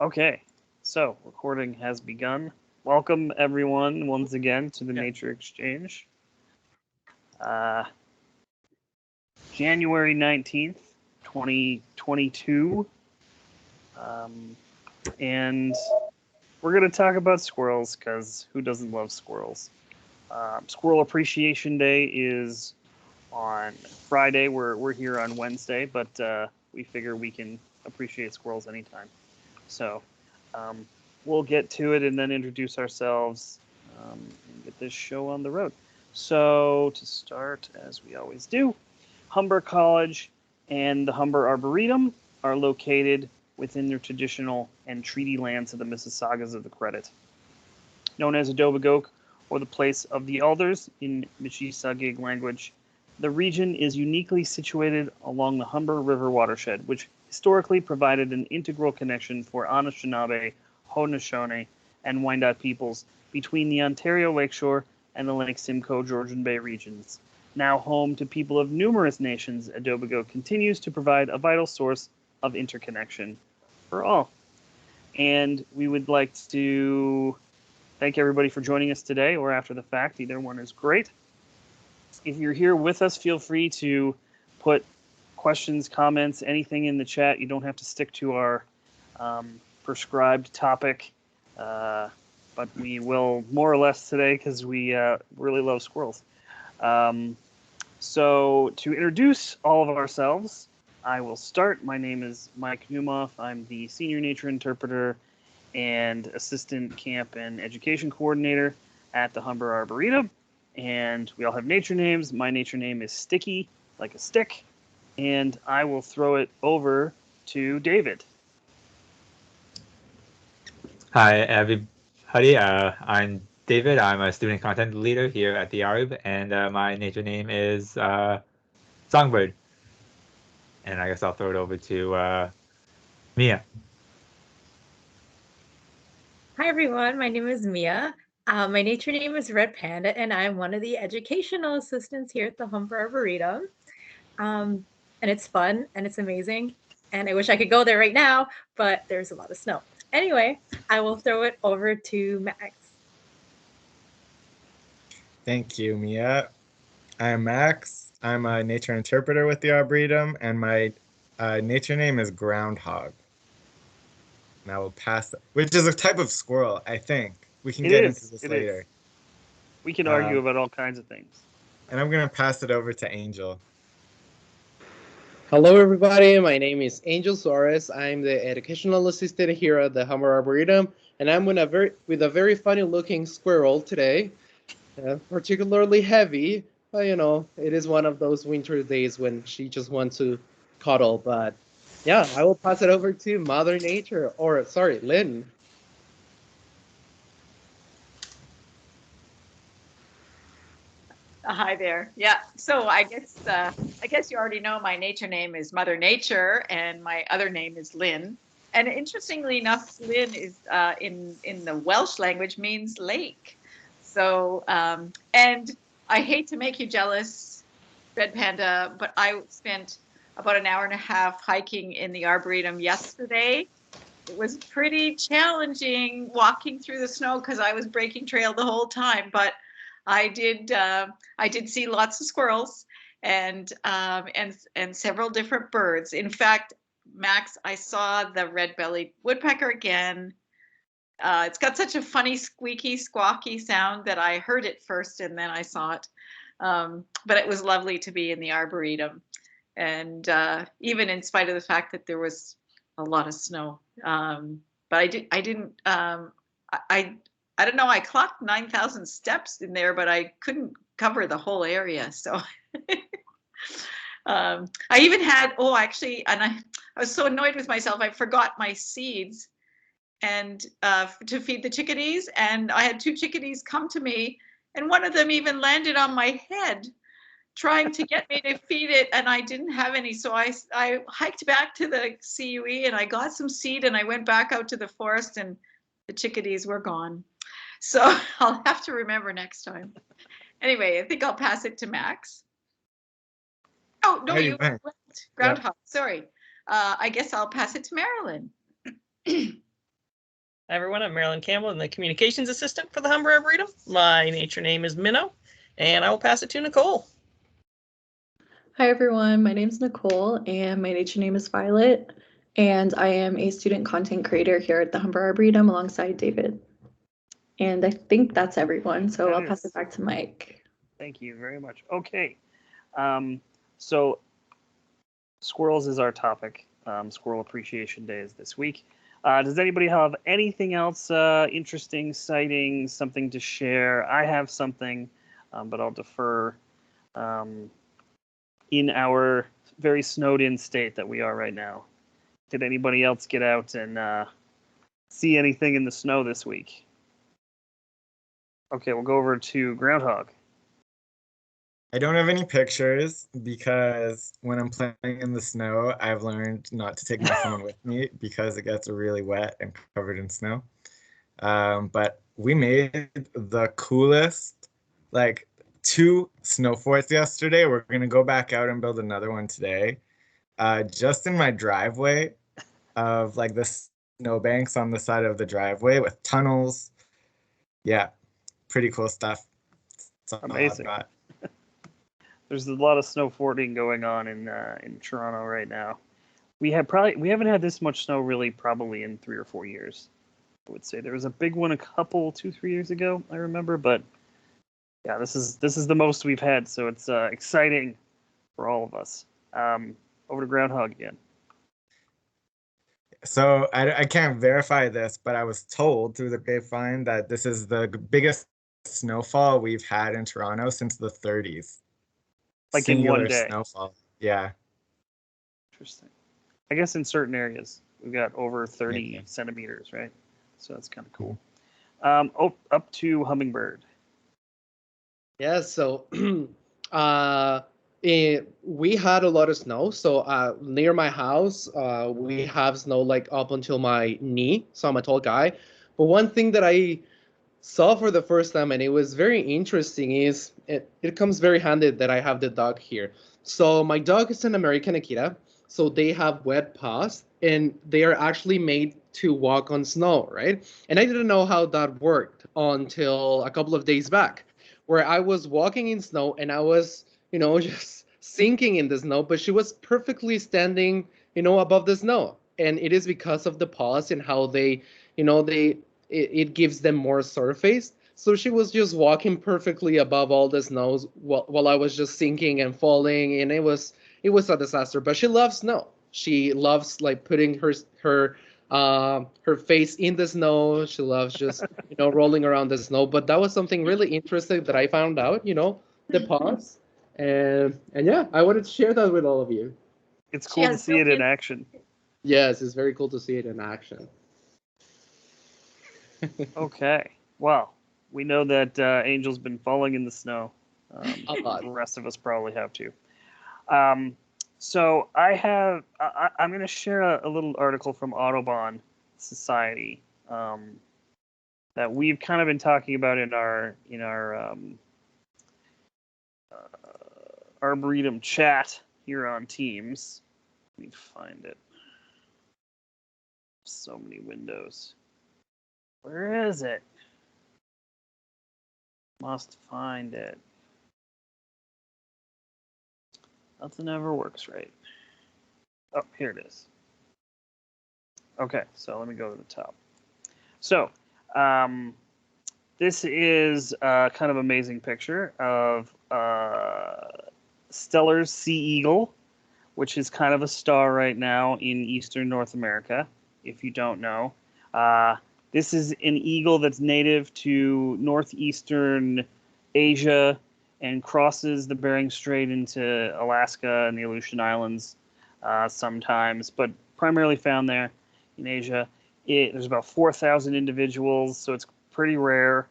Okay, so recording has begun. Welcome everyone once again to the Nature Exchange. Uh, January 19th, 2022. Um, and we're going to talk about squirrels because who doesn't love squirrels? Squirrel Appreciation Day is on Friday. We're here on Wednesday, but we figure we can appreciate squirrels anytime. So um, we'll get to it and then introduce ourselves and get this show on the road. So to start, as we always do, Humber College and the Humber Arboretum are located within their traditional and treaty lands of the Mississaugas of the Credit. Known as Adobegoke or the place of the elders in Mississauga language, the region is uniquely situated along the Humber River watershed, which historically provided an integral connection for Anishinaabe, Haudenosaunee, and Wyandot peoples between the Ontario Lakeshore and the Lake Simcoe Georgian Bay regions. Now home to people of numerous nations, Adobegoke continues to provide a vital source of interconnection for all. And we would like to thank everybody for joining us today or after the fact. Either one is great. If you're here with us, feel free to put questions, comments, anything in the chat. You don't have to stick to our prescribed topic, but we will more or less today because we really love squirrels. So to introduce all of ourselves, I will start. My name is Mike Newmoff. I'm the Senior Nature Interpreter and Assistant Camp and Education Coordinator at the Humber Arboretum. And we all have nature names. My nature name is Sticky, like a stick. And I will throw it over to David. Hi, everybody. I'm David. I'm a student content leader here at the ARB, and my nature name is Songbird. And I guess I'll throw it over to Mia. Hi everyone, my name is Mia. My nature name is Red Panda, and I'm one of the educational assistants here at the Humber Arboretum. And it's fun and it's amazing. And I wish I could go there right now, but there's a lot of snow. Anyway, I will throw it over to Max. Thank you, Mia. I'm Max. I'm a nature interpreter with the Arboretum, and my nature name is Groundhog. And I will pass, which is a type of squirrel, I think. We can get into this later. We can argue about all kinds of things. And I'm going to pass it over to Angel. Hello, everybody. My name is Angel Suarez. I'm the educational assistant here at the Humber Arboretum, and I'm with a very funny-looking squirrel today. Particularly heavy, but it is one of those winter days when she just wants to cuddle. But yeah, I will pass it over to Mother Nature, or sorry, Lynn. Hi there. Yeah. So I guess you already know my nature name is Mother Nature, and my other name is Lynn. And interestingly enough, Lynn is in the Welsh language means lake. So and I hate to make you jealous, Red Panda, but I spent about an hour and a half hiking in the Arboretum yesterday. It was pretty challenging walking through the snow because I was breaking trail the whole time, but I did see lots of squirrels and several different birds. In fact, Max, I saw the red-bellied woodpecker again. It's got such a funny squeaky, squawky sound that I heard it first and then I saw it. But it was lovely to be in the Arboretum, and even in spite of the fact that there was a lot of snow. But I don't know, I clocked 9,000 steps in there, but I couldn't cover the whole area. So I even had, actually, and I was so annoyed with myself, I forgot my seeds and to feed the chickadees. And I had two chickadees come to me, and one of them even landed on my head trying to get me to feed it, and I didn't have any. So I hiked back to the CUE and I got some seed, and I went back out to the forest, and the chickadees were gone. So I'll have to remember next time. Anyway, I think I'll pass it to Max. Oh, no, you went. Groundhog. Sorry. I guess I'll pass it to Marilyn. Hi everyone, I'm Marilyn Campbell. I'm the communications assistant for the Humber Arboretum. My nature name is Minnow, and I will pass it to Nicole. Hi everyone, my name is Nicole and my nature name is Violet, and I am a student content creator here at the Humber Arboretum alongside David. And I think that's everyone, so I'll pass it back to Mike. Thank you very much. Okay, so squirrels is our topic. Squirrel Appreciation Day is this week. Does anybody have anything else interesting, exciting, something to share? I have something, but I'll defer. In our very snowed-in state that we are right now, did anybody else get out and see anything in the snow this week? Okay, we'll go over to Groundhog. I don't have any pictures because when I'm playing in the snow, I've learned not to take my phone with me because it gets really wet and covered in snow. But we made the coolest, like, 2 snow forts yesterday. We're going to go back out and build another one today. Just in my driveway of, like, the snowbanks on the side of the driveway with tunnels. Yeah, pretty cool stuff. That's all I've Amazing. got. There's a lot of snow forting going on in Toronto right now. We haven't had this much snow really probably in 3 or 4 years. I would say there was a big one 2-3 years ago, I remember, but yeah, this is the most we've had, so it's exciting for all of us. Over to Groundhog again. So I can't verify this, but I was told through the grapevine that this is the biggest snowfall we've had in Toronto since the 30s. Like Singular in one day. snowfall. Yeah. Interesting. I guess in certain areas we've got over 30 Yeah. centimeters, right? So that's kind of cool. Up to Hummingbird. Yeah, so we had a lot of snow. So near my house, we have snow like up until my knee. So I'm a tall guy. But one thing that I saw for the first time, and it was very interesting, is it comes very handy that I have the dog here. So my dog is an American Akita. So they have wet paws, and they are actually made to walk on snow, right? And I didn't know how that worked until a couple of days back, where I was walking in snow and I was, just sinking in the snow, but she was perfectly standing, above the snow. And it is because of the paws and how they, it gives them more surface. So she was just walking perfectly above all the snows while I was just sinking and falling, and it was a disaster. But she loves snow. She loves like putting her face in the snow. She loves just rolling around the snow. But that was something really interesting that I found out. The paws, and yeah, I wanted to share that with all of you. It's cool to see it in action. Yes, it's very cool to see it in action. Okay. Well, we know that Angel's been falling in the snow. A lot. The rest of us probably have to. So I'm going to share a little article from Audubon Society that we've kind of been talking about in our Arboretum chat here on Teams. Let me find it. So many windows. Where is it? Must find it. Nothing ever works right. Oh, here it is. Okay, so let me go to the top. So, this is a kind of amazing picture of Steller's sea eagle, which is kind of a star right now in eastern North America, if you don't know. This is an eagle that's native to northeastern Asia and crosses the Bering Strait into Alaska and the Aleutian Islands sometimes, but primarily found there in Asia. There's about 4,000 individuals, so it's pretty rare.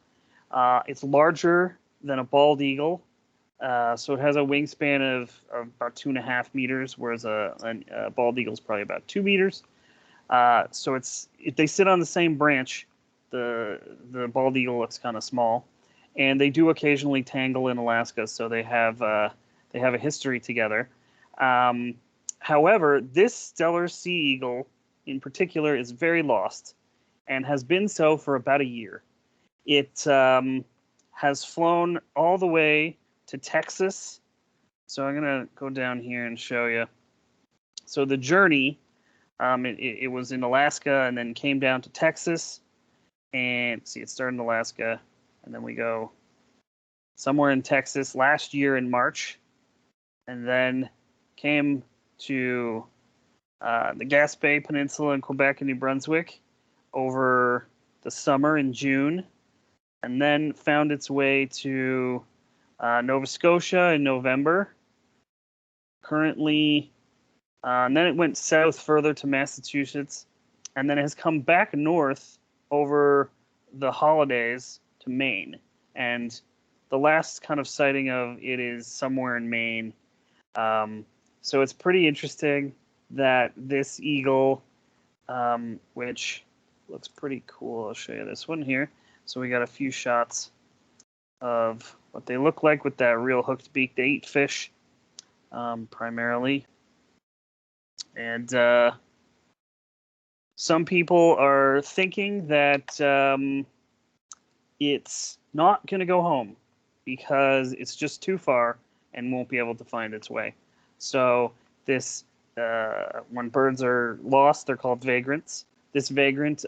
It's larger than a bald eagle, so it has a wingspan of about 2.5 meters, whereas a bald eagle is probably about 2 meters. So they sit on the same branch. The bald eagle looks kind of small, and they do occasionally tangle in Alaska, so they have a history together. However, this Steller sea eagle in particular is very lost, and has been so for about a year. It has flown all the way to Texas. So I'm going to go down here and show you. So the journey, it was in Alaska and then came down to Texas. And see, it started in Alaska, and then we go somewhere in Texas last year in March, and then came to the Gaspé Peninsula in Quebec and New Brunswick over the summer in June, and then found its way to Nova Scotia in November. Currently, and then it went south further to Massachusetts, and then it has come back north over the holidays to Maine. And the last kind of sighting of it is somewhere in Maine. So it's pretty interesting that this eagle, which looks pretty cool. I'll show you this one here. So we got a few shots of what they look like with that real hooked beak. They eat fish primarily. And some people are thinking that it's not going to go home because it's just too far and won't be able to find its way. So this, when birds are lost, they're called vagrants. This vagrant,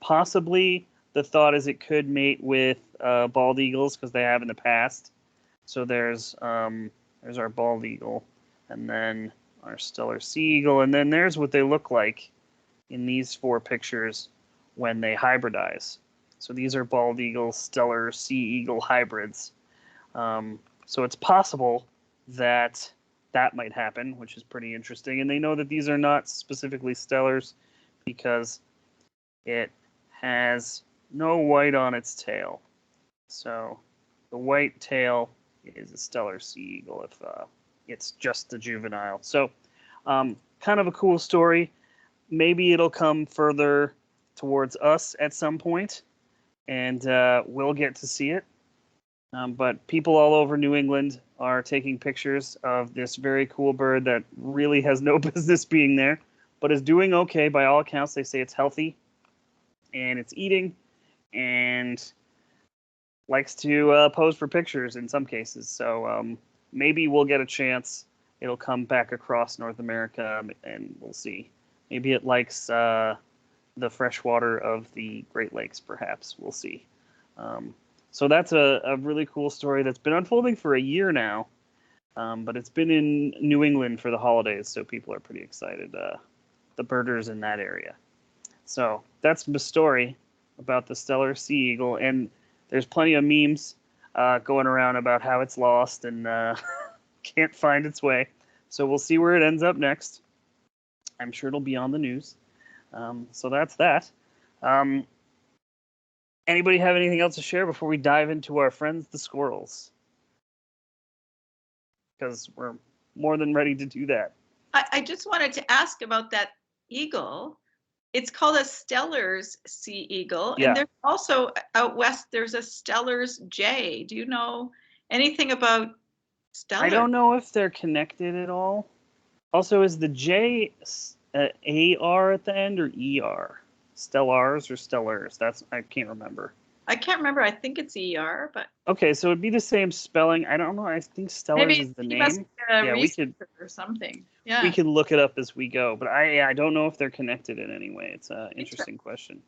possibly the thought is it could mate with bald eagles because they have in the past. So there's our bald eagle, and then our stellar sea eagle, and then there's what they look like in these 4 pictures when they hybridize. So these are bald eagle, stellar sea eagle hybrids. So it's possible that that might happen, which is pretty interesting. And they know that these are not specifically stellars because it has no white on its tail. So the white tail is a stellar sea eagle if it's just the juvenile. So kind of a cool story. Maybe it'll come further towards us at some point, and we'll get to see it. But people all over New England are taking pictures of this very cool bird that really has no business being there, but is doing okay by all accounts. They say it's healthy, and it's eating, and likes to pose for pictures in some cases. So maybe we'll get a chance. It'll come back across North America, and we'll see. Maybe it likes the freshwater of the Great Lakes, perhaps. We'll see. So that's a really cool story that's been unfolding for a year now, but it's been in New England for the holidays, so people are pretty excited, the birders in that area. So that's the story about the stellar sea eagle, and there's plenty of memes going around about how it's lost and can't find its way. So we'll see where it ends up next. I'm sure it'll be on the news. So that's that. Anybody have anything else to share before we dive into our friends, the squirrels? Because we're more than ready to do that. I just wanted to ask about that eagle. It's called a Steller's sea eagle. Yeah. And there's also out west, there's a Steller's jay. Do you know anything about Stellar? I don't know if they're connected at all. Also, is the J AR at the end or ER? Stellars or Stellars? I can't remember. I can't remember. I think it's ER, but Okay, so it'd be the same spelling. I don't know. I think Stellars maybe is the you must name. get a Yeah, we could or something. Yeah. we could look it up as we go, but I don't know if they're connected in any way. It's an interesting question.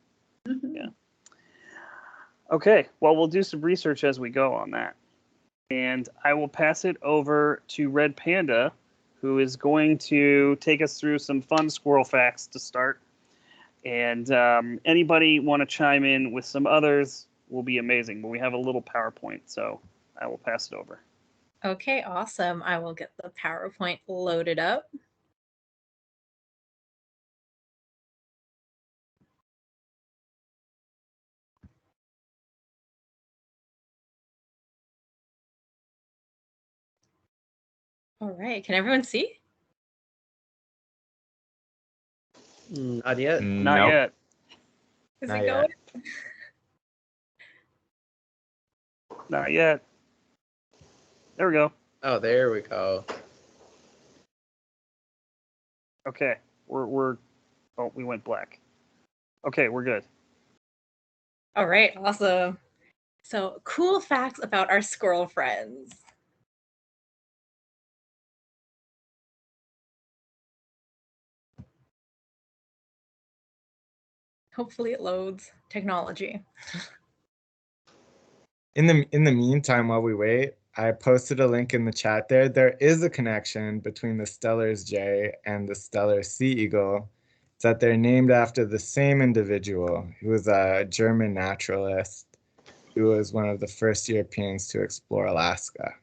Mhm. Yeah. Okay, well, we'll do some research as we go on that. And I will pass it over to Red Panda, who is going to take us through some fun squirrel facts to start. And anybody want to chime in with some others will be amazing. But we have a little PowerPoint, so I will pass it over. Okay, awesome. I will get the PowerPoint loaded up. All right, can everyone see? Not yet. Not Nope. yet. Is Not it yet. going? Not yet. There we go. Oh, there we go. Okay, we're oh, we went black. Okay, we're good. All right, awesome. So, cool facts about our squirrel friends. Hopefully it loads. Technology. In the meantime, while we wait, I posted a link in the chat there. There is a connection between the Steller's jay and the Steller sea eagle. It's that they're named after the same individual who was a German naturalist who was one of the first Europeans to explore Alaska.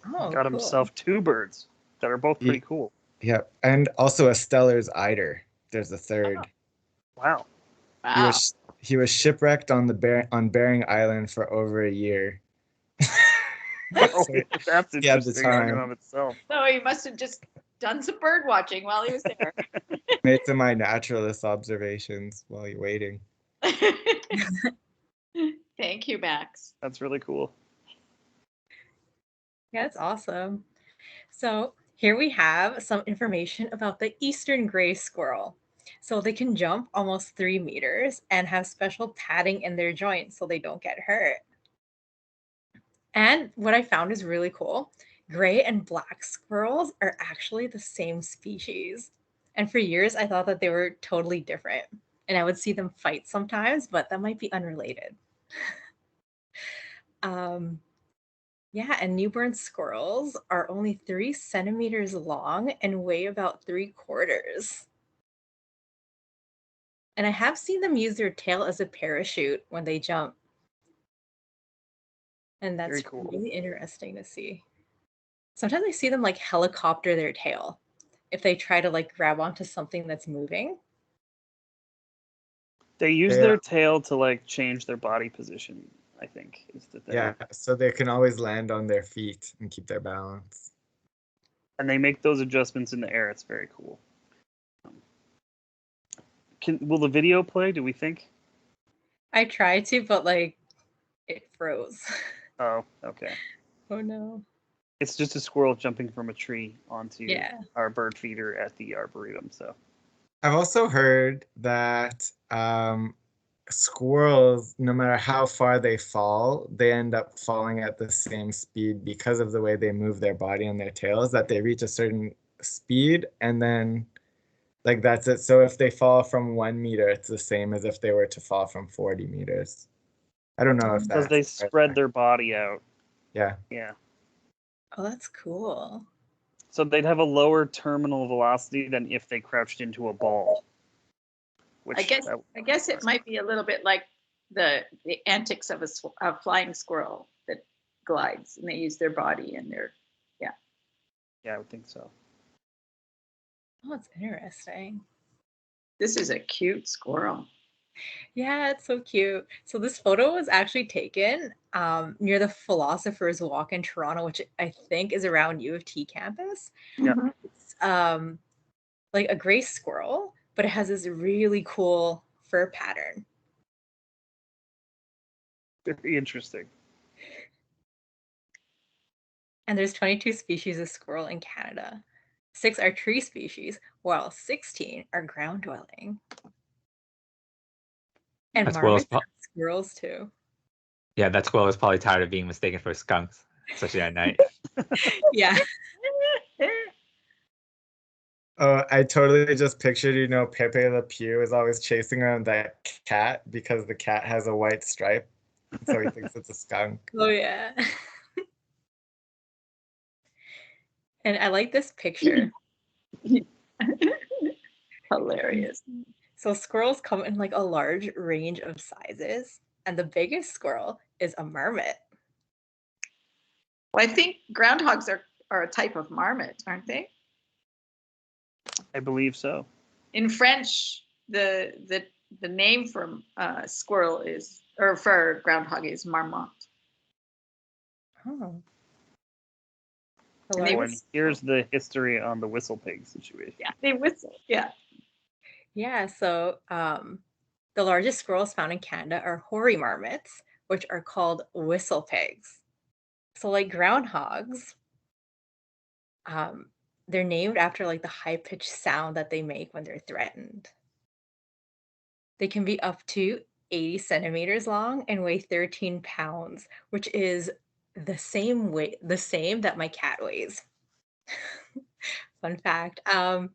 Oh, Got cool. himself 2 birds that are both pretty cool. Yeah, and also a Steller's eider. There's a third. Wow. Wow. He was shipwrecked on Bering Island for over a year. Oh, So that's he had the interesting in and time. of itself. So he must have just done some bird watching while he was there. Made some of my naturalist observations while you're waiting. Thank you, Max. That's really cool. Yeah, that's awesome. So here we have some information about the eastern gray squirrel. So they can jump almost 3 meters and have special padding in their joints so they don't get hurt. And what I found is really cool. Gray and black squirrels are actually the same species. And for years, I thought that they were totally different. And I would see them fight sometimes, but that might be unrelated. Yeah, and newborn squirrels are only 3 centimeters long and weigh about 3/4. And I have seen them use their tail as a parachute when they jump. And Very that's cool. really interesting to see. Sometimes I see them like helicopter their tail if they try to like grab onto something that's moving. They use Yeah. their tail to like change their body position, I think, is the thing. Yeah, so they can always land on their feet and keep their balance. And they make those adjustments in the air. It's very cool. Will the video play, do we think? I tried to, but like it froze. Oh, okay. Oh no. It's just a squirrel jumping from a tree onto Yeah. our bird feeder at the Arboretum. So I've also heard that squirrels, no matter how far they fall, they end up falling at the same speed because of the way they move their body and their tails, that they reach a certain speed and then like that's it. So if they fall from 1 meter, it's the same as if they were to fall from 40 meters. I don't know if because that's they spread their body out. Yeah. Yeah. Oh, that's cool. So they'd have a lower terminal velocity than if they crouched into a ball. Which I guess it might be a little bit like the antics of a flying squirrel that glides, and they use their body and their Yeah, I would think so. Oh, it's interesting. This is a cute squirrel. Yeah, it's so cute. So this photo was actually taken near the Philosopher's Walk in Toronto, which I think is around U of T campus. Yeah. It's like a gray squirrel, but it has this really cool fur pattern. Very interesting. And there's 22 species of squirrel in Canada. 6 are tree species, while 16 are ground dwelling. And That squirrel's marmots have squirrels too. Yeah, that squirrel is probably tired of being mistaken for skunks, especially at night. Yeah. Oh, I totally just pictured, Pepe Le Pew is always chasing around that cat because the cat has a white stripe. So he thinks it's a skunk. Oh, yeah. And I like this picture. Hilarious. So squirrels come in like a large range of sizes, and the biggest squirrel is a marmot. Well, I think groundhogs are a type of marmot, aren't they? I believe so. In French, the name for squirrel is, or for groundhog is marmot. Oh. And they And here's the history on the whistle pig situation. Yeah, they whistle. Yeah. Yeah, so the largest squirrels found in Canada are hoary marmots, which are called whistle pigs. So like groundhogs, they're named after like the high-pitched sound that they make when they're threatened. They can be up to 80 centimeters long and weigh 13 pounds, which is the same that my cat weighs. Fun fact. And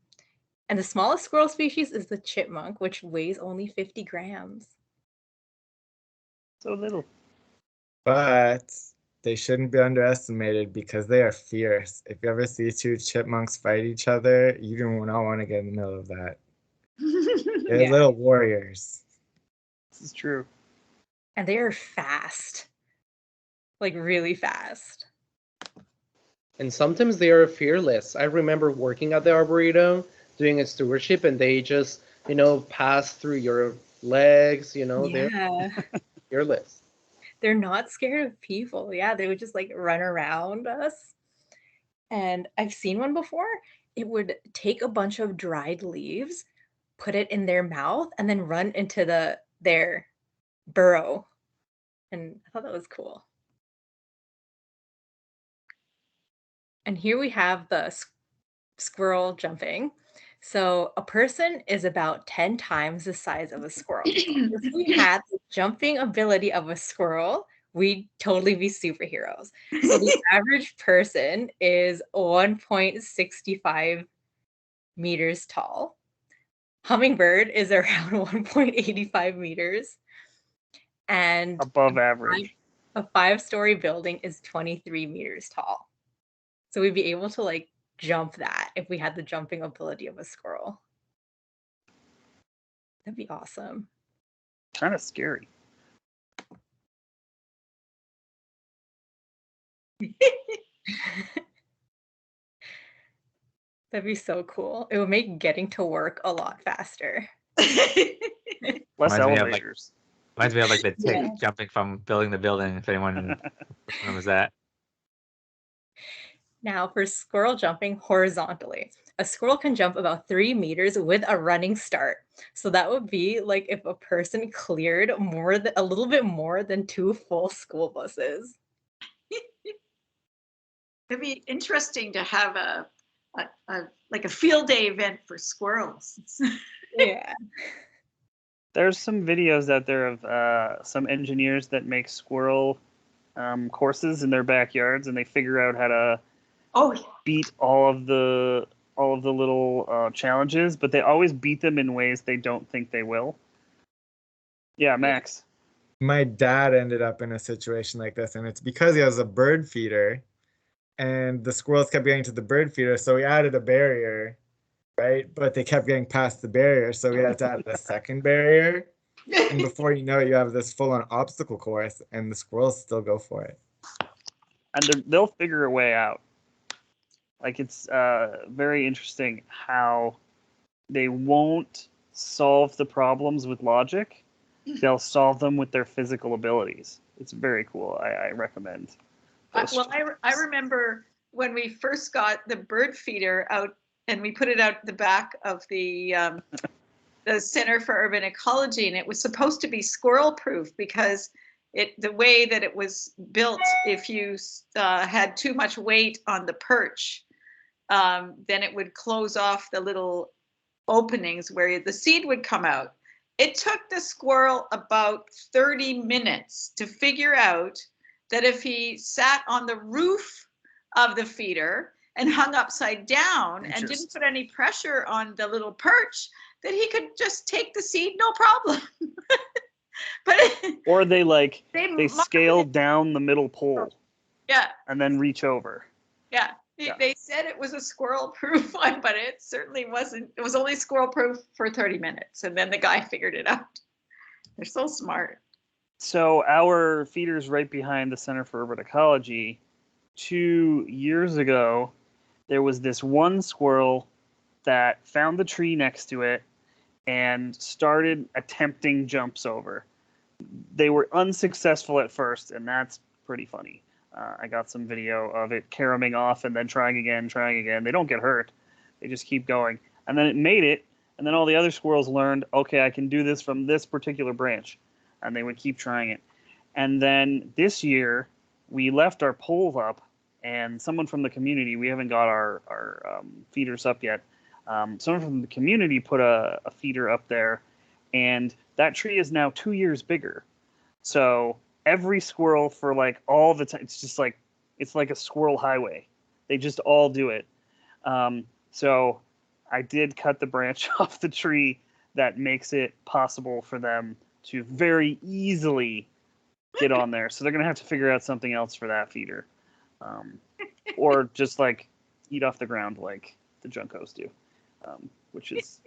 the smallest squirrel species is the chipmunk, which weighs only 50 grams. So little. But they shouldn't be underestimated because they are fierce. If you ever see two chipmunks fight each other, you do not want to get in the middle of that. They're Yeah. little warriors. This is true. And they are fast. Like really fast. And sometimes they are fearless. I remember working at the Arboretum, doing a stewardship, and they just, pass through your legs, they're Yeah. fearless. They're not scared of people. Yeah, they would just like run around us. And I've seen one before. It would take a bunch of dried leaves, put it in their mouth, and then run into their burrow. And I thought that was cool. And here we have the squirrel jumping. So a person is about 10 times the size of a squirrel. If we had the jumping ability of a squirrel, we'd totally be superheroes. So the average person is 1.65 meters tall. Hummingbird is around 1.85 meters. And Above average. a 5-story building is 23 meters tall. So we'd be able to like jump that if we had the jumping ability of a squirrel. That'd be awesome. Kind of scary. That'd be so cool. It would make getting to work a lot faster. Less Reminds me of, elevators. Reminds me of like the tick Yeah. jumping from building the building, if anyone remembers that. Now for squirrel jumping horizontally. A squirrel can jump about 3 meters with a running start. So that would be like if a person cleared a little bit more than 2 full school buses. It'd be interesting to have a field day event for squirrels. Yeah. There's some videos out there of some engineers that make squirrel courses in their backyards, and they figure out how to beat all of the little challenges, but they always beat them in ways they don't think they will. Yeah, Max. My dad ended up in a situation like this, and it's because he has a bird feeder, and the squirrels kept getting to the bird feeder, so he added a barrier, right? But they kept getting past the barrier, so we had to add a second barrier. And before you know it, you have this full-on obstacle course, and the squirrels still go for it. And they'll figure a way out. Like, it's very interesting how they won't solve the problems with logic. They'll solve them with their physical abilities. It's very cool. I recommend. I remember when we first got the bird feeder out, and we put it out the back of the Center for Urban Ecology, and it was supposed to be squirrel proof because the way that it was built, if you had too much weight on the perch, then it would close off the little openings where the seed would come out. It took the squirrel about 30 minutes to figure out that if he sat on the roof of the feeder and hung upside down and didn't put any pressure on the little perch, that he could just take the seed, no problem. Or they scale down the middle pole. Yeah. And then reach over. Yeah. They said it was a squirrel-proof one, but it certainly wasn't. It was only squirrel-proof for 30 minutes, and then the guy figured it out. They're so smart. So our feeder's right behind the Center for Urban Ecology. 2 years ago, there was this one squirrel that found the tree next to it and started attempting jumps over. They were unsuccessful at first, and that's pretty funny. I got some video of it caroming off and then trying again. They don't get hurt. They just keep going. And then it made it, and then all the other squirrels learned, okay, I can do this from this particular branch. And they would keep trying it. And then this year, we left our poles up, and someone from the community, we haven't got our feeders up yet, someone from the community put a feeder up there, and that tree is now 2 years bigger. So every squirrel for like all the time, it's just like it's like a squirrel highway. They just all do it. So I did cut the branch off the tree that makes it possible for them to very easily get on there. So they're gonna have to figure out something else for that feeder, or just like eat off the ground like the juncos do, which is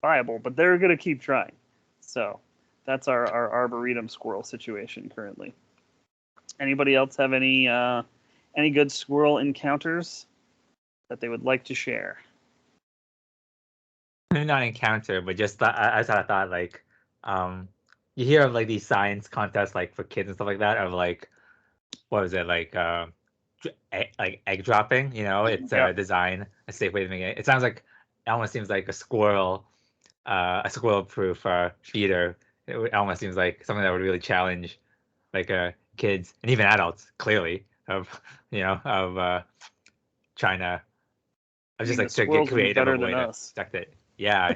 viable. But they're gonna keep trying. So that's our arboretum squirrel situation currently. Anybody else have any good squirrel encounters that they would like to share? Not encounter, but just I thought like, you hear of like these science contests like for kids and stuff like that of like, what was it like, like egg dropping? You know, it's design a safe way to make it. It sounds like it almost seems like a squirrel proof feeder. It almost seems like something that would really challenge like kids and even adults clearly of trying to just like to get creative of a way to protect it. Yeah,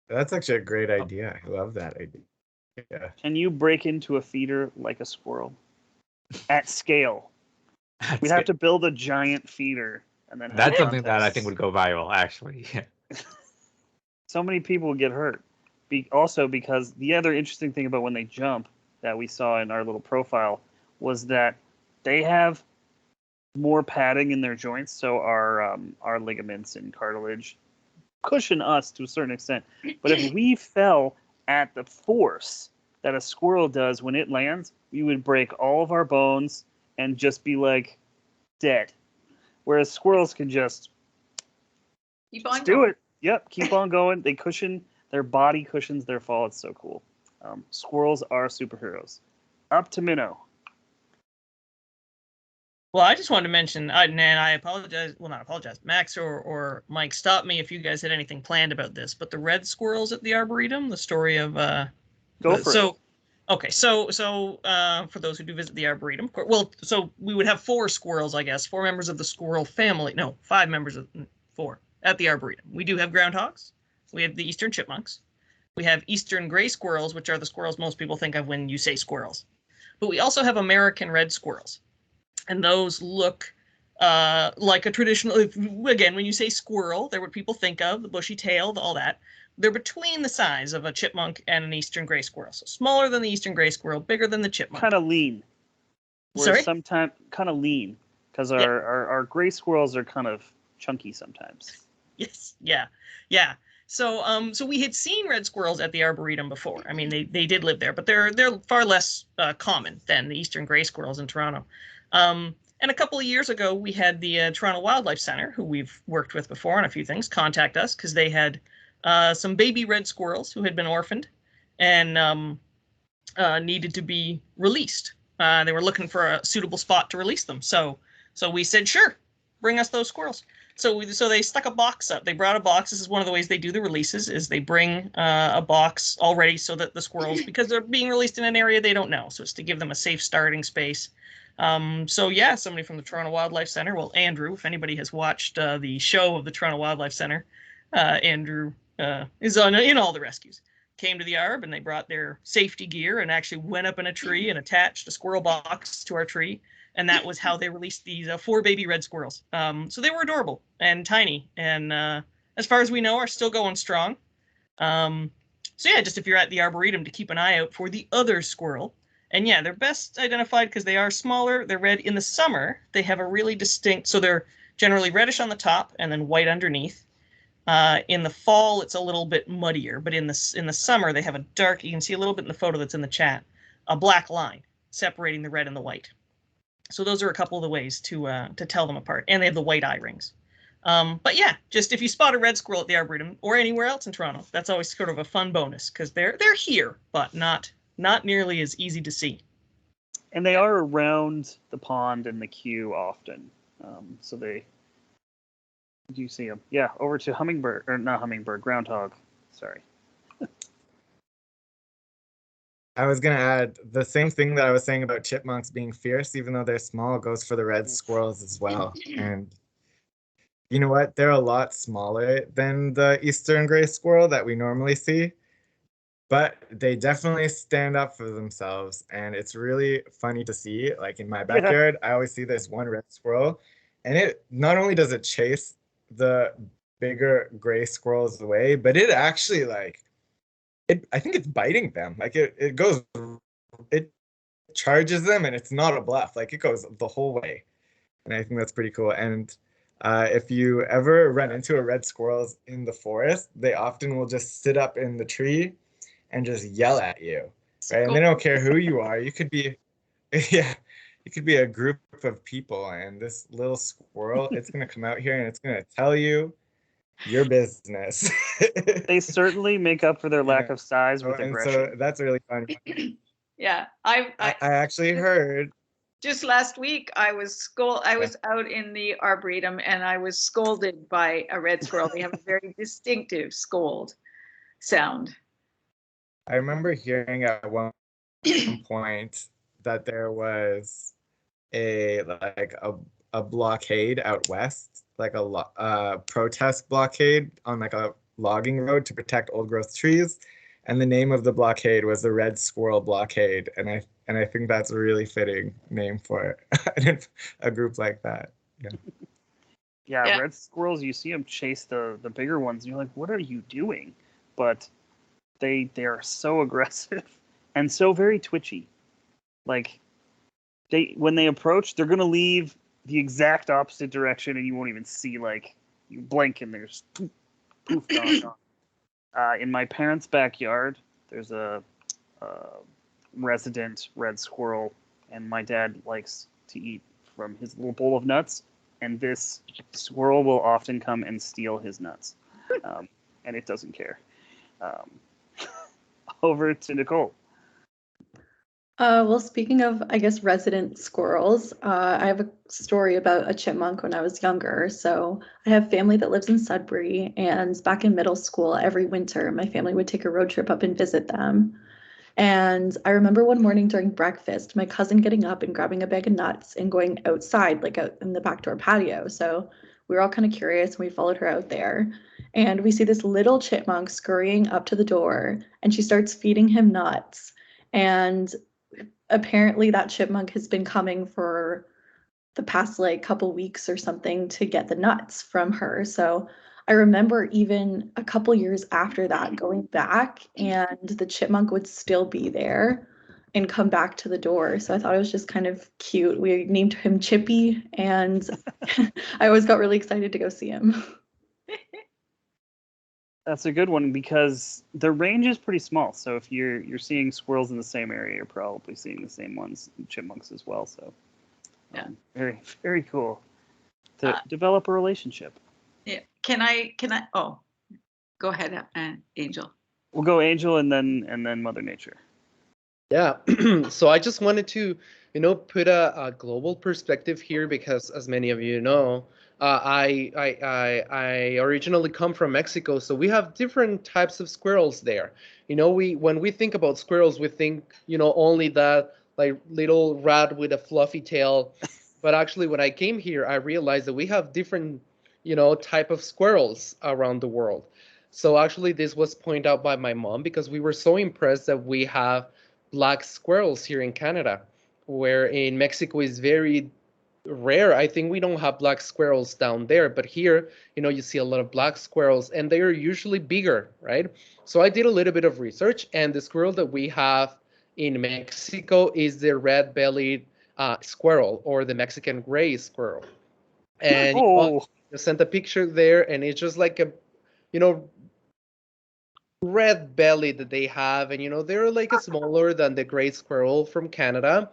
That's actually a great idea. I love that idea. Yeah. Can you break into a feeder like a squirrel at scale? We'd have to build a giant feeder, and then that's something that I think would go viral. Actually, so many people would get hurt. Also, because the other interesting thing about when they jump that we saw in our little profile was that they have more padding in their joints, so our ligaments and cartilage cushion us to a certain extent. But if we fell at the force that a squirrel does when it lands, we would break all of our bones and just be like dead. Whereas squirrels can just keep on do it. Yep, keep on going. They cushion, their body cushions their fall. It's so cool. Squirrels are superheroes. Up to Minnow. Well, I just wanted to mention, and I apologize. Well, not apologize. Max or Mike, stop me if you guys had anything planned about this. But the red squirrels at the Arboretum, the story of go for it. Okay, so for those who do visit the Arboretum, so we would have 4 squirrels, I guess, 4 members of the squirrel family. No, 5 members of 4 at the Arboretum. We do have groundhogs. We have the eastern chipmunks. We have eastern gray squirrels, which are the squirrels most people think of when you say squirrels. But we also have American red squirrels. And those look like a traditional, again, when you say squirrel, they're what people think of, the bushy tail, all that. They're between the size of a chipmunk and an eastern gray squirrel. So smaller than the eastern gray squirrel, bigger than the chipmunk. Kind of lean. Sorry? Sometimes kind of lean, because our gray squirrels are kind of chunky sometimes. Yes, yeah. So we had seen red squirrels at the Arboretum before. I mean, they did live there, but they're far less common than the eastern gray squirrels in Toronto. And a couple of years ago, we had the Toronto Wildlife Center, who we've worked with before on a few things, contact us because they had some baby red squirrels who had been orphaned and needed to be released. They were looking for a suitable spot to release them. So we said, sure, bring us those squirrels. So they stuck a box up. They brought a box. This is one of the ways they do the releases, is they bring a box already so that the squirrels, because they're being released in an area they don't know, so it's to give them a safe starting space. Somebody from the Toronto Wildlife Center, well, Andrew, if anybody has watched the show of the Toronto Wildlife Center, Andrew is in all the rescues, came to the Arb and they brought their safety gear and actually went up in a tree and attached a squirrel box to our tree. And that was how they released these 4 baby red squirrels. So they were adorable and tiny. And as far as we know, are still going strong. Just if you're at the Arboretum, to keep an eye out for the other squirrel. And yeah, they're best identified because they are smaller. They're red in the summer. They have a really distinct, so they're generally reddish on the top and then white underneath. In the fall, it's a little bit muddier. But in the summer, they have a dark, you can see a little bit in the photo that's in the chat, a black line separating the red and the white. So those are a couple of the ways to tell them apart. And they have the white eye rings. But yeah, just if you spot a red squirrel at the Arboretum or anywhere else in Toronto, that's always sort of a fun bonus because they're here, but not nearly as easy to see. And they are around the pond and the queue often. So they do see them. Yeah, over to groundhog. Sorry. I was going to add the same thing that I was saying about chipmunks being fierce, even though they're small, goes for the red squirrels as well. And you know what? They're a lot smaller than the eastern gray squirrel that we normally see, but they definitely stand up for themselves, and it's really funny to see. Like in my Yeah. backyard, I always see this one red squirrel, and it not only does it chase the bigger gray squirrels away, but it actually I think it's biting them. Like it charges them, and it's not a bluff. Like it goes the whole way, and I think that's pretty cool. And if you ever run into a red squirrels in the forest, they often will just sit up in the tree and just yell at you, right? And they don't care who you are. You could be, yeah, you could be a group of people, and this little squirrel, it's gonna come out here and it's gonna tell you your business. They certainly make up for their lack of size with And aggression. so that's really funny. Yeah, I actually heard. just last week I was out in the arboretum and I was scolded by a red squirrel. They have a very distinctive scold sound. I remember hearing at one point that there was a blockade out west, like a protest blockade on like a logging road to protect old growth trees, and the name of the blockade was the Red Squirrel Blockade, and I think that's a really fitting name for a group like that. Yeah, red squirrels, you see them chase the bigger ones, and you're like, what are you doing? But they are so aggressive and so very twitchy. Like when they approach, they're gonna leave the exact opposite direction, and you won't even see. Like you blink, and there's poof gone. In my parents' backyard, there's a resident red squirrel, and my dad likes to eat from his little bowl of nuts, and this squirrel will often come and steal his nuts, and it doesn't care. Over to Nicole. Well, speaking of, I guess, resident squirrels, I have a story about a chipmunk when I was younger. So I have family that lives in Sudbury, and back in middle school, every winter, my family would take a road trip up and visit them. And I remember one morning during breakfast, my cousin getting up and grabbing a bag of nuts and going outside, like out in the back door patio. So we were all kind of curious, and we followed her out there. And we see this little chipmunk scurrying up to the door, and she starts feeding him nuts. And apparently that chipmunk has been coming for the past like couple weeks or something to get the nuts from her. So I remember even a couple years after that going back, and the chipmunk would still be there and come back to the door. So I thought it was just kind of cute. We named him Chippy, and I always got really excited to go see him. That's a good one because the range is pretty small. So if you're seeing squirrels in the same area, you're probably seeing the same ones, chipmunks as well. So very, very cool to develop a relationship. Yeah. Can I? Oh, go ahead, Angel. We'll go Angel and then Mother Nature. Yeah. So I just wanted to, put a global perspective here because, as many of you know, I originally come from Mexico, so we have different types of squirrels there. When we think about squirrels, we think, only that like little rat with a fluffy tail. But actually, when I came here, I realized that we have different, type of squirrels around the world. So actually, this was pointed out by my mom because we were so impressed that we have black squirrels here in Canada, where in Mexico is very rare. I think we don't have black squirrels down there, but here, you see a lot of black squirrels, and they are usually bigger, right? So I did a little bit of research, and the squirrel that we have in Mexico is the red-bellied squirrel, or the Mexican gray squirrel. And I sent a picture there, and it's just like a, red belly that they have, and they're like smaller than the gray squirrel from Canada,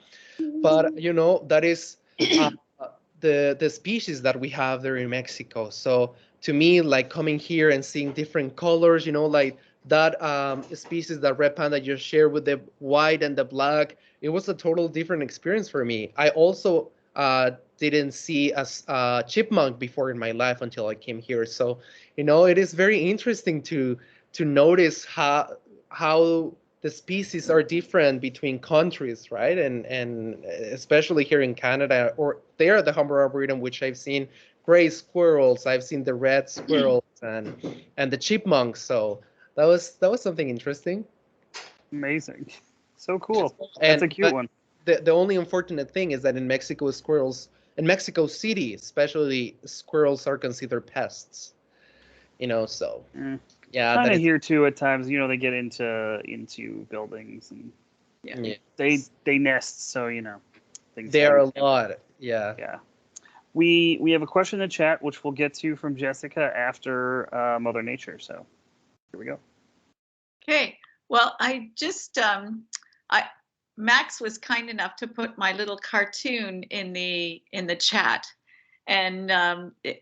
but that is the species that we have there in Mexico. So to me, like coming here and seeing different colors, like that species that red panda just shared with the white and the black, it was a total different experience for me. I also didn't see a chipmunk before in my life until I came here. So it is very interesting to notice how the species are different between countries, right? And especially here in Canada, or there at the Humber Arboretum, which I've seen gray squirrels. I've seen the red squirrels and the chipmunks. So that was something interesting. Amazing. So cool. And That's a cute but one. the only unfortunate thing is that in Mexico, in Mexico City, especially, squirrels are considered pests. So yeah, Kind that of is, here too at times. They get into buildings and yeah. they nest. So things. They are a happen. lot. Yeah. Yeah. We have a question in the chat which we'll get to from Jessica after Mother Nature. So here we go. Okay. Well, I just Max was kind enough to put my little cartoon in the chat, and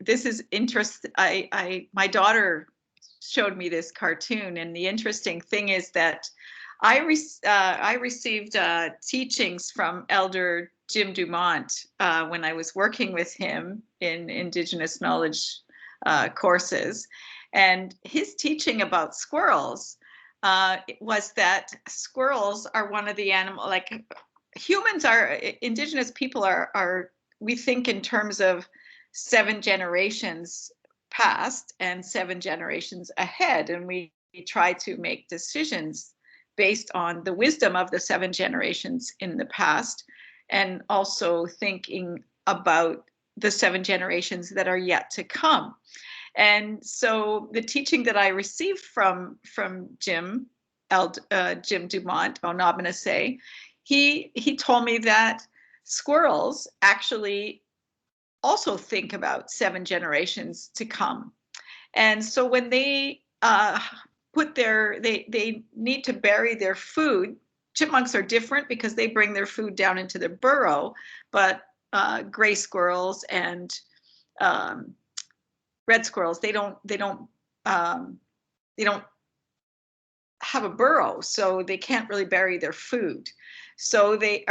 this is my daughter showed me this cartoon, and the interesting thing is that I received teachings from Elder Jim Dumont when I was working with him in Indigenous knowledge courses, and his teaching about squirrels was that squirrels are one of the like humans are, Indigenous people are we think in terms of 7 generations past and 7 generations ahead, and we try to make decisions based on the wisdom of the 7 generations in the past, and also thinking about the 7 generations that are yet to come. And so the teaching that I received from Jim Dumont, Onabnase, he told me that squirrels actually also think about 7 generations to come. And so when they they need to bury their food. Chipmunks are different because they bring their food down into the burrow, but gray squirrels and red squirrels, they don't have a burrow, so they can't really bury their food. So they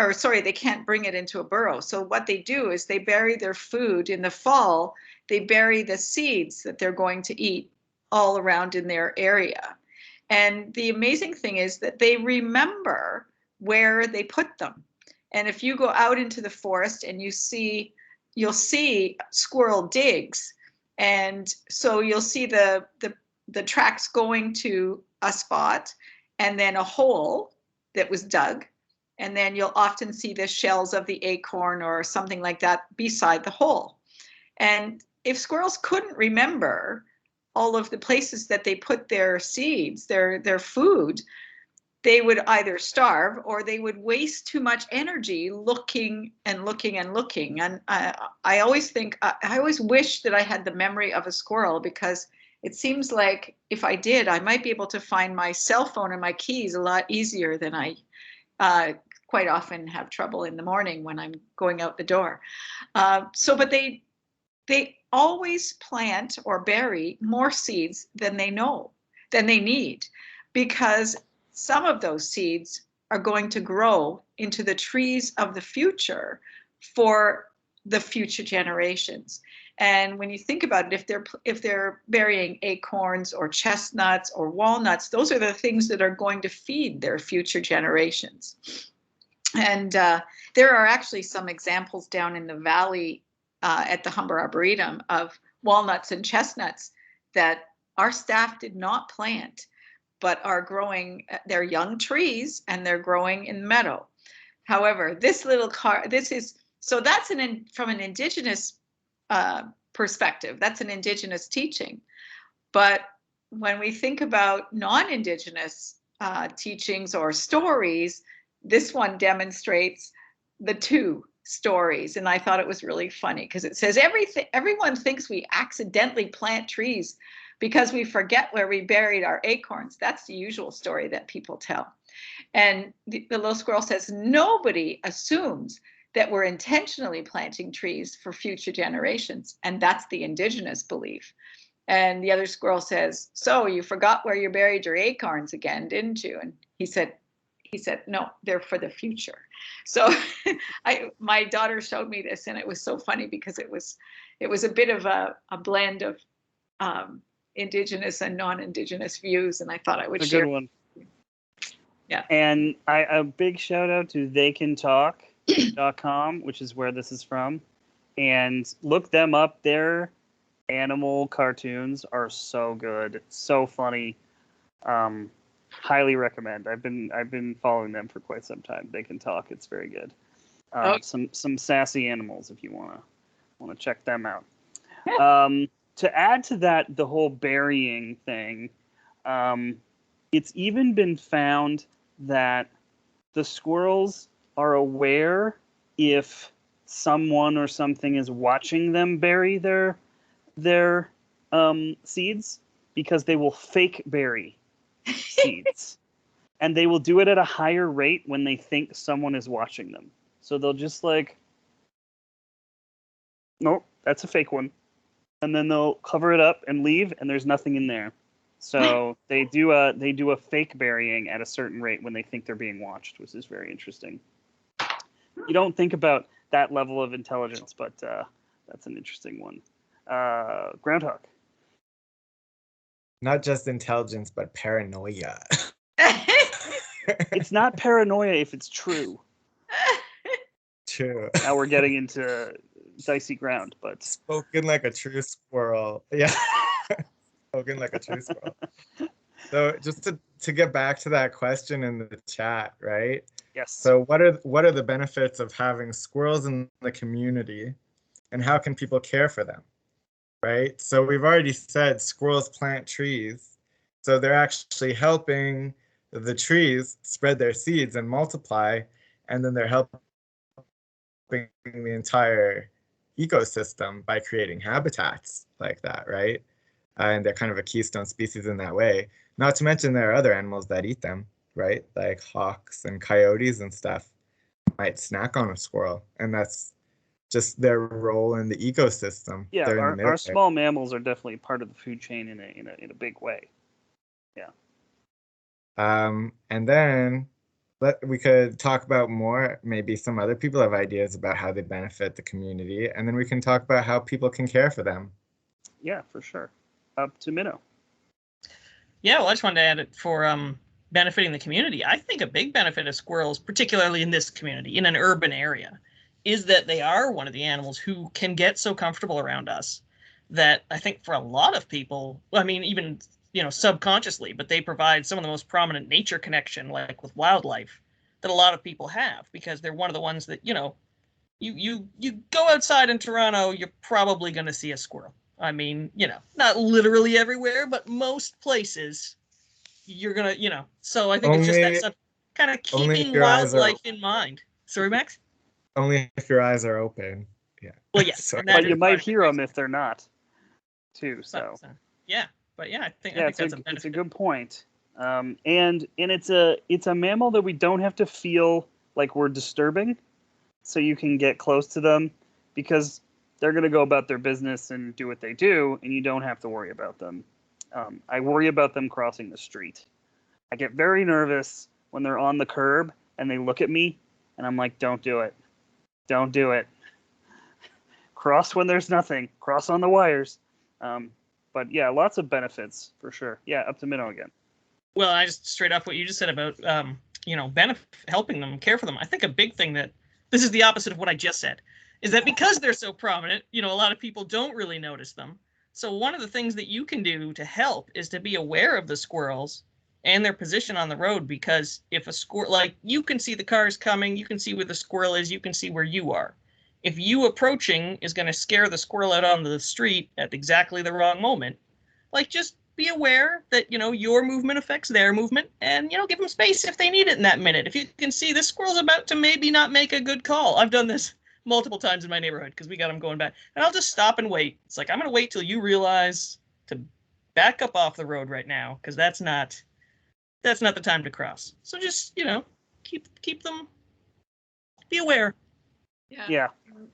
can't bring it into a burrow. So what they do is they bury their food in the fall. They bury the seeds that they're going to eat all around in their area. And the amazing thing is that they remember where they put them. And if you go out into the forest and you'll see squirrel digs. And so you'll see the tracks going to a spot and then a hole that was dug. And then you'll often see the shells of the acorn or something like that beside the hole. And if squirrels couldn't remember all of the places that they put their seeds, their food, they would either starve or they would waste too much energy looking and looking and looking. And I always wish that I had the memory of a squirrel, because it seems like if I did, I might be able to find my cell phone and my keys a lot easier than I quite often have trouble in the morning when I'm going out the door. But they always plant or bury more seeds than they need, because some of those seeds are going to grow into the trees of the future for the future generations. And when you think about it, if they're burying acorns or chestnuts or walnuts, those are the things that are going to feed their future generations. And there are actually some examples down in the valley at the Humber Arboretum of walnuts and chestnuts that our staff did not plant, but are growing. They're young trees and they're growing in the meadow. However, that's from an Indigenous perspective. That's an Indigenous teaching. But when we think about non-Indigenous teachings or stories, this one demonstrates the two stories. And I thought it was really funny because it says everyone thinks we accidentally plant trees because we forget where we buried our acorns. That's the usual story that people tell. And the little squirrel says, nobody assumes that we're intentionally planting trees for future generations. And that's the Indigenous belief. And the other squirrel says, so you forgot where you buried your acorns again, didn't you? And he said, no, they're for the future. So my daughter showed me this, and it was so funny because it was a bit of a blend of Indigenous and non-Indigenous views, and I thought I would share. A good one. Yeah. And a big shout out to theycantalk.com, which is where this is from. and look them up. Their animal cartoons are so good, so funny. Highly recommend. I've been following them for quite some time. They can talk. It's very good. Some sassy animals if you wanna check them out. To add to that, the whole burying thing, it's even been found that the squirrels are aware if someone or something is watching them bury their seeds, because they will fake bury seeds. And they will do it at a higher rate when they think someone is watching them. So they'll just like, nope, that's a fake one. And then they'll cover it up and leave, and there's nothing in there. So they do a fake burying at a certain rate when they think they're being watched, which is very interesting. You don't think about that level of intelligence, but that's an interesting one. Groundhog. Not just intelligence, but paranoia. It's not paranoia if it's true. True. Now we're getting into dicey ground, but Spoken like a true squirrel. Yeah. Spoken like a true squirrel. So just to get back to that question in the chat, right? yes. So what are the benefits of having squirrels in the community, and how can people care for them? Right? So we've already said squirrels plant trees. So they're actually helping the trees spread their seeds and multiply, and then they're helping the entire ecosystem by creating habitats like that, right? And they're kind of a keystone species in that way. Not to mention there are other animals that eat them, right? Like hawks and coyotes and stuff might snack on a squirrel, and that's just their role in the ecosystem. Yeah, They're in the middle our small mammals are definitely part of the food chain in a big way. Yeah. And then we could talk about more. Maybe some other people have ideas about how they benefit the community, and then we can talk about how people can care for them. Yeah, for sure. Up to Minnow. Yeah, well, I just wanted to add it for benefiting the community. I think a big benefit of squirrels, particularly in this community, in an urban area, is that they are one of the animals who can get so comfortable around us that I think for a lot of people, I mean, even subconsciously, but they provide some of the most prominent nature connection, like with wildlife, that a lot of people have, because they're one of the ones that you go outside in Toronto, you're probably going to see a squirrel. I mean, not literally everywhere, but most places you're gonna, So I think it's just that kind of keeping wildlife in mind. Sorry, Max? Only if your eyes are open. Yeah. Well, yes. But you might hear them if they're not, too. So. Yeah, but yeah, I think that's a benefit. It's a good point. And it's a mammal that we don't have to feel like we're disturbing, so you can get close to them because they're going to go about their business and do what they do, and you don't have to worry about them. I worry about them crossing the street. I get very nervous when they're on the curb and they look at me, and I'm like, don't do it. Don't do it. Cross when there's nothing. Cross on the wires. But yeah, lots of benefits for sure. Yeah, up to Minnow again. Well, I just straight off what you just said about helping them, care for them. I think a big thing that this is the opposite of what I just said, is that because they're so prominent, a lot of people don't really notice them. So one of the things that you can do to help is to be aware of the squirrels and their position on the road, because if a squirrel, like, you can see the cars coming, you can see where the squirrel is, you can see where you are. If you approaching is going to scare the squirrel out onto the street at exactly the wrong moment, like, just be aware that, your movement affects their movement, and, give them space if they need it in that minute. If you can see this squirrel's about to maybe not make a good call. I've done this multiple times in my neighborhood because we got them going back, and I'll just stop and wait. It's like, I'm going to wait till you realize to back up off the road right now, because that's not the time to cross. So just, keep them, be aware. Yeah.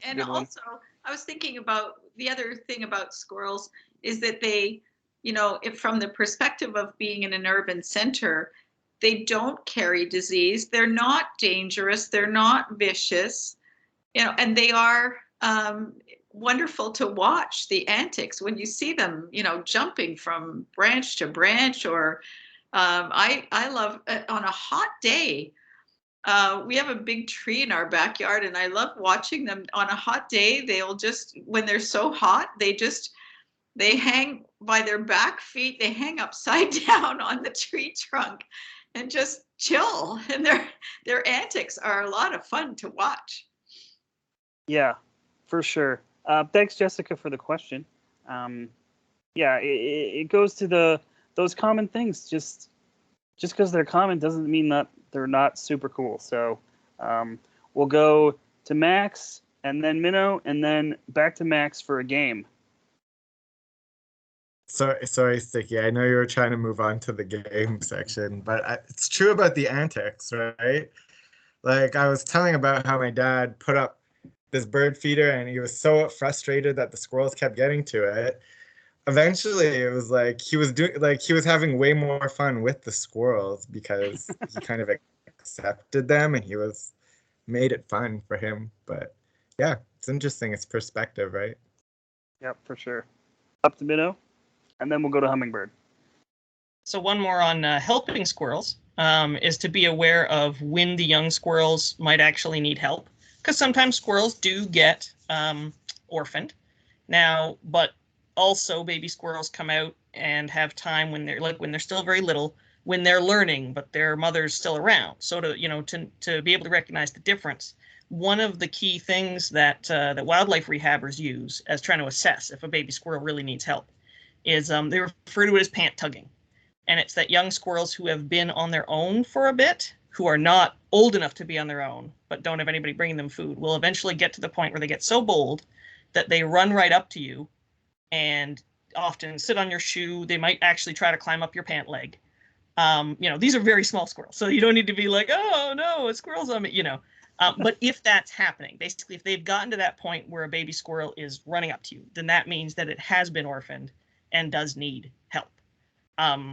And also, I was thinking about the other thing about squirrels is that they, if from the perspective of being in an urban center, they don't carry disease. They're not dangerous. They're not vicious, and they are wonderful to watch the antics when you see them, jumping from branch to branch, or I love on a hot day. we have a big tree in our backyard, and I love watching them. On a hot day, they'll just, when they're so hot, they hang by their back feet, they hang upside down on the tree trunk and just chill. And their antics are a lot of fun to watch. Yeah, for sure. Thanks, Jessica, for the question. Yeah, it goes to those common things. Just because they're common doesn't mean that they're not super cool. So we'll go to Max and then Minnow and then back to Max for a game. Sorry, Sticky. I know you were trying to move on to the game section, but it's true about the antics, right? Like I was telling about how my dad put up this bird feeder and he was so frustrated that the squirrels kept getting to it. Eventually, it was like he was having way more fun with the squirrels because he kind of accepted them and he made it fun for him. But yeah, it's interesting. It's perspective, right? Yep, for sure. Up to Minnow, and then we'll go to Hummingbird. So one more on helping squirrels is to be aware of when the young squirrels might actually need help, because sometimes squirrels do get orphaned. Now, but also baby squirrels come out and have time when they're still very little, when they're learning, but their mother's still around. So to be able to recognize the difference, one of the key things that wildlife rehabbers use as trying to assess if a baby squirrel really needs help is they refer to it as pant tugging. And it's that young squirrels who have been on their own for a bit, who are not old enough to be on their own, but don't have anybody bringing them food, will eventually get to the point where they get so bold that they run right up to you and often sit on your shoe. They might actually try to climb up your pant leg. These are very small squirrels, so you don't need to be like, oh no, a squirrel's on me, But if that's happening, basically, if they've gotten to that point where a baby squirrel is running up to you, then that means that it has been orphaned and does need help.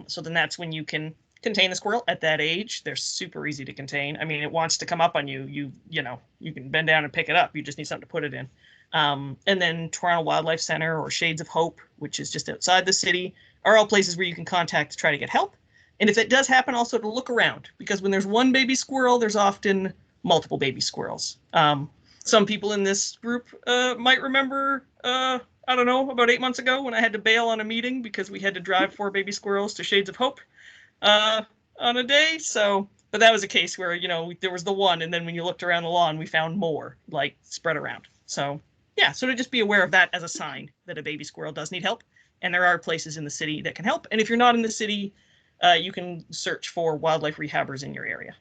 So then that's when you can contain the squirrel at that age. They're super easy to contain. I mean, it wants to come up on you. You can bend down and pick it up. You just need something to put it in. And then Toronto Wildlife Center or Shades of Hope, which is just outside the city, are all places where you can contact to try to get help. And if it does happen, also to look around, because when there's one baby squirrel, there's often multiple baby squirrels. Some people in this group might remember, I don't know, about 8 months ago when I had to bail on a meeting because we had to drive 4 baby squirrels to Shades of Hope on a day. But that was a case where, there was the one, and then when you looked around the lawn, we found more, like, spread around. So yeah, so to just be aware of that as a sign that a baby squirrel does need help. And there are places in the city that can help. And if you're not in the city, you can search for wildlife rehabbers in your area.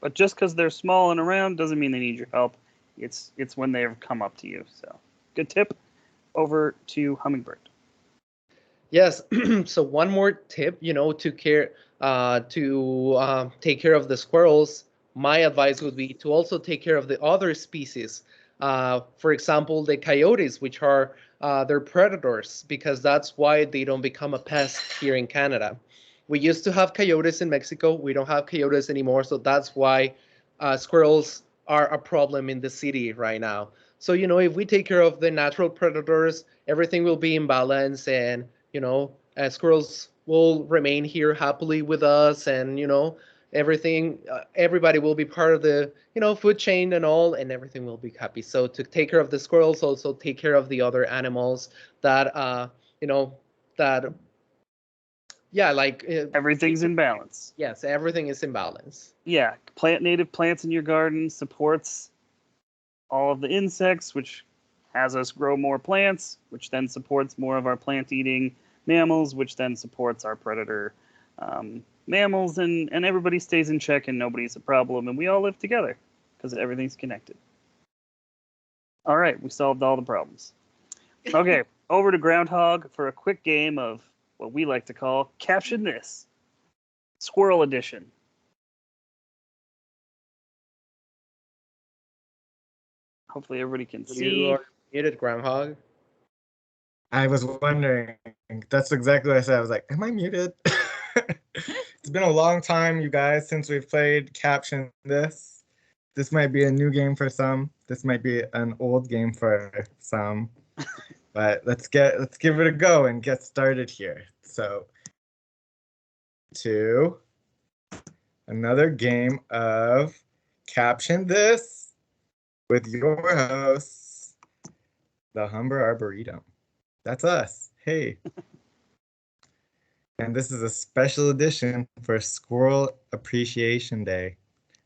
But just because they're small and around doesn't mean they need your help. It's when they've come up to you. So good tip. Over to Hummingbird. Yes. So one more tip, to take care of the squirrels. My advice would be to also take care of the other species. For example, the coyotes, which are they're predators, because that's why they don't become a pest here in Canada. We used to have coyotes in Mexico. We don't have coyotes anymore, so that's why squirrels are a problem in the city right now. So, if we take care of the natural predators, everything will be in balance, and, squirrels will remain here happily with us, and, everybody will be part of the, food chain and all, and everything will be happy. So to take care of the squirrels, also take care of the other animals that, Everything's in balance. Yes, everything is in balance. Yeah, plant native plants in your garden supports all of the insects, which has us grow more plants, which then supports more of our plant-eating mammals, which then supports our predator mammals, and everybody stays in check and nobody's a problem, and we all live together because everything's connected. All right, we solved all the problems. Okay, over to Groundhog for a quick game of what we like to call Caption This, Squirrel Edition. Hopefully everybody can see. You are muted, Groundhog. I was wondering. That's exactly what I said. I was like, am I muted? It's been a long time, you guys, since we've played Caption This. This might be a new game for some. This might be an old game for some. But let's give it a go and get started here. So, to another game of Caption This with your hosts, the Humber Arboretum. That's us. Hey. And this is a special edition for Squirrel Appreciation Day.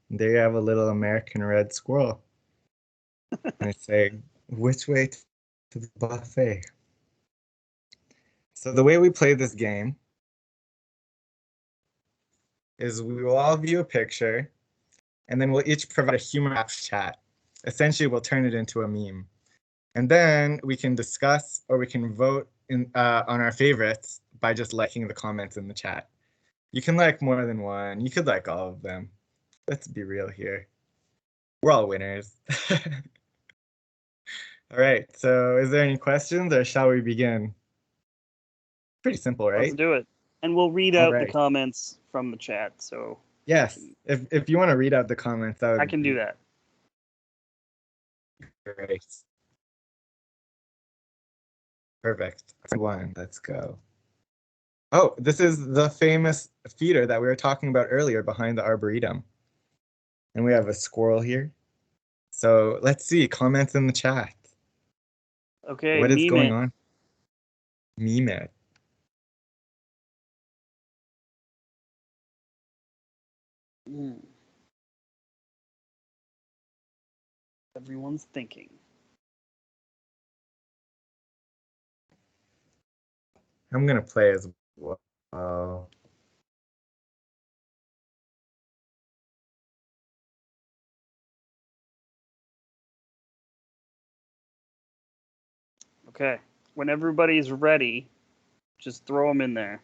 There you have a little American red squirrel. And it's saying, which way to the buffet? So the way we play this game is we will all view a picture, and then we'll each provide a humor chat. Essentially, we'll turn it into a meme. And then we can discuss or we can vote on our favorites by just liking the comments in the chat. You can like more than one. You could like all of them. Let's be real here. We're all winners. All right, so is there any questions or shall we begin? Pretty simple, right? Let's do it. And we'll read All out the right. comments from the chat. So Yes, if you want to read out the comments, that would I can be do that. great. Perfect. One, let's go. Oh, this is the famous feeder that we were talking about earlier behind the Arboretum. And we have a squirrel here. So let's see, comments in the chat. Okay, What is meme going it. on? Meme it. Hmm. Everyone's thinking. I'm gonna play as well. Okay, when everybody's ready, just throw them in there.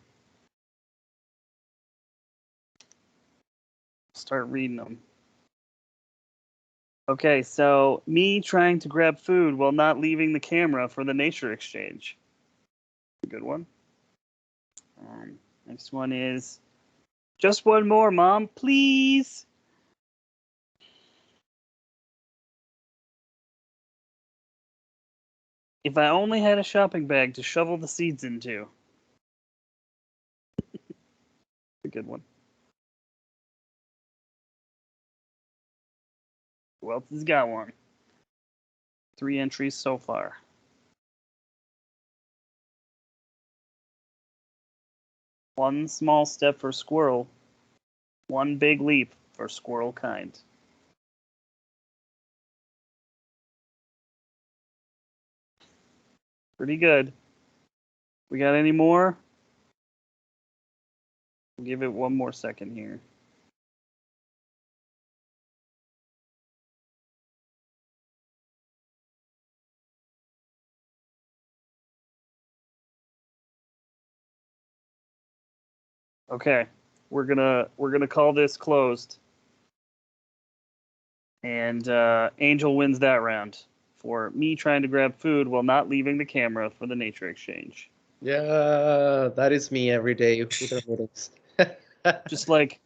Start reading them. Okay, so me trying to grab food while not leaving the camera for the nature exchange. Good one. Next one is just one more, Mom, please. If I only had a shopping bag to shovel the seeds into. A good one. Who else has got one? 3 entries so far. One small step for squirrel, one big leap for squirrel kind. Pretty good. We got any more? We'll give it one more second here. Okay, we're gonna call this closed, and Angel wins that round for me trying to grab food while not leaving the camera for the nature exchange. Yeah, that is me every day with the noodles. Just like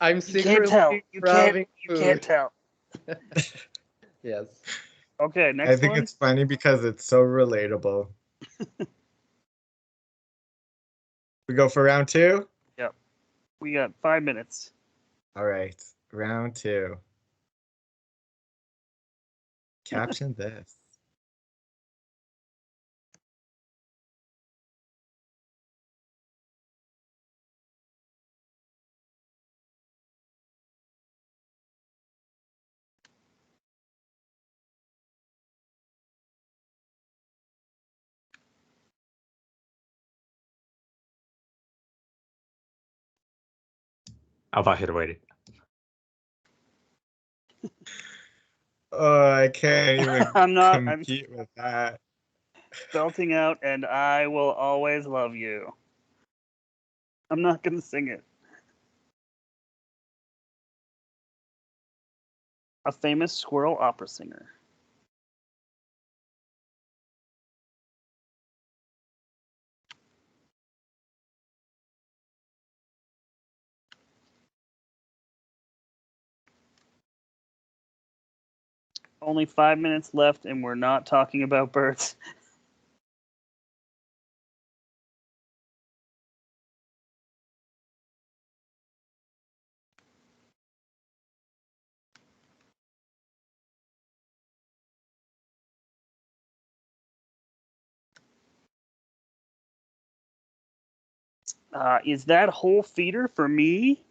I'm you can't tell, secretly you grabbing can't food. tell. Yes. Okay, I next think one. it's funny because it's so relatable. We go for round two? Yep, we got 5 minutes. All right, round two. Caption this. Oh, I should have waited. Oh, I can't even I'm compete with that. belting out, and I will always love you. I'm not gonna sing it. A famous squirrel opera singer. Only 5 minutes left, and we're not talking about birds. Is that whole feeder for me?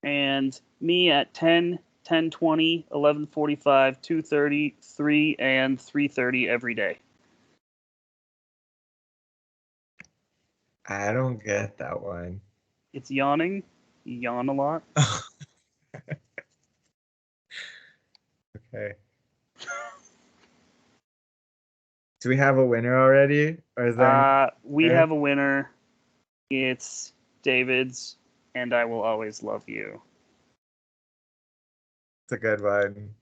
And me at 10, 10:20, 11:45, 2:30, 3, and 3:30 every day. I don't get that one. It's yawning. You yawn a lot. Okay. Do we have a winner already? Or is there We Yeah. have a winner. It's David's, and I will always love you. It's a good one.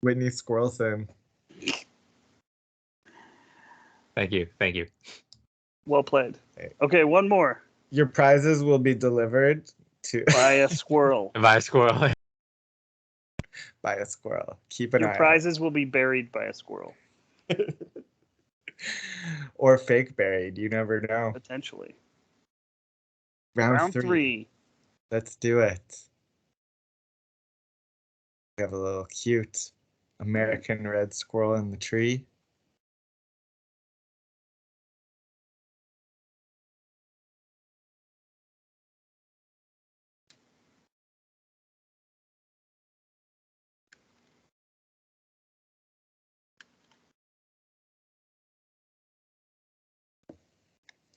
Whitney Squirrelson. Thank you. Thank you. Well played. Okay. Okay, one more. Your prizes will be delivered to By a squirrel. By a squirrel. by a squirrel. Keep an Your eye prizes will be buried by a squirrel, out. Or fake buried. You never know. potentially. Round 3. 3. Let's do it. We have a little cute American red squirrel in the tree.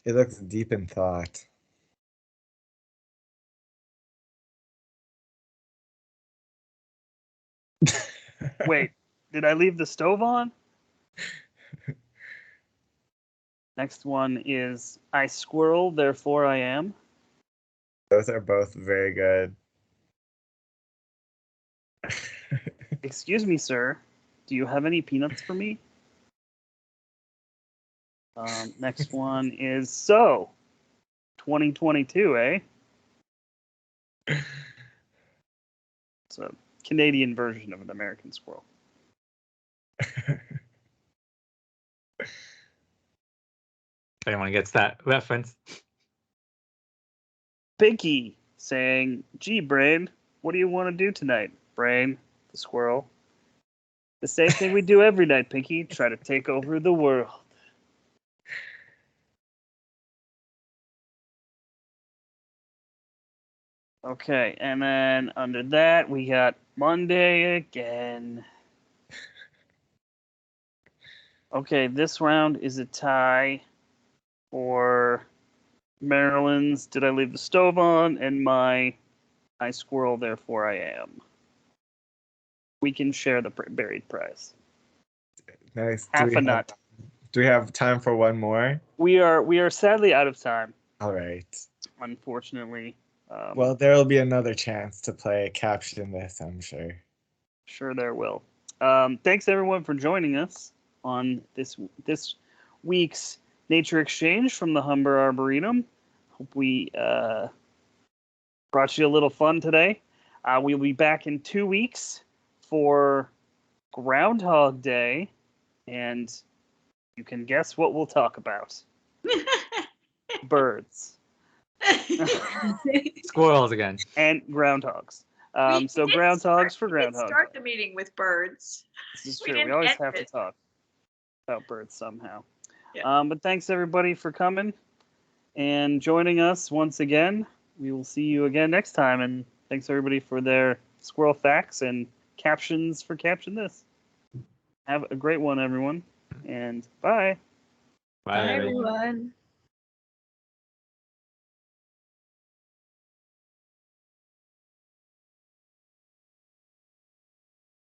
It looks deep in thought. Wait, did I leave the stove on? Next one is I squirrel, therefore I am. Those are both very good. Excuse me, sir. Do you have any peanuts for me? Next one is so 2022, eh? It's a Canadian version of an American squirrel. If anyone gets that reference. Pinky saying, gee, Brain, what do you want to do tonight? Brain, the squirrel. The same thing we do every night, Pinky. Try to take over the world. Okay, and then under that, we got Monday again. Okay, this round is a tie for Maryland's Did I Leave the Stove On? And my I Squirrel, Therefore I Am. We can share the buried prize. Nice. Half a nut. Do we have time for one more? We are sadly out of time, All right. unfortunately. Well, there will be another chance to play Caption This, I'm sure. Sure there will. Thanks everyone for joining us on this week's Nature Exchange from the Humber Arboretum. Hope we brought you a little fun today. We'll be back in 2 weeks for Groundhog Day, and you can guess what we'll talk about. Birds. Squirrels again. And groundhogs. So groundhogs for Groundhog Day. Start the meeting with birds. This is We true. didn't We always end have to it. talk about birds somehow. Yeah. But thanks everybody for coming and joining us once again. We will see you again next time. And thanks everybody for their squirrel facts and captions for Caption This. Have a great one, everyone. And bye. Bye, Bye, everyone. everyone.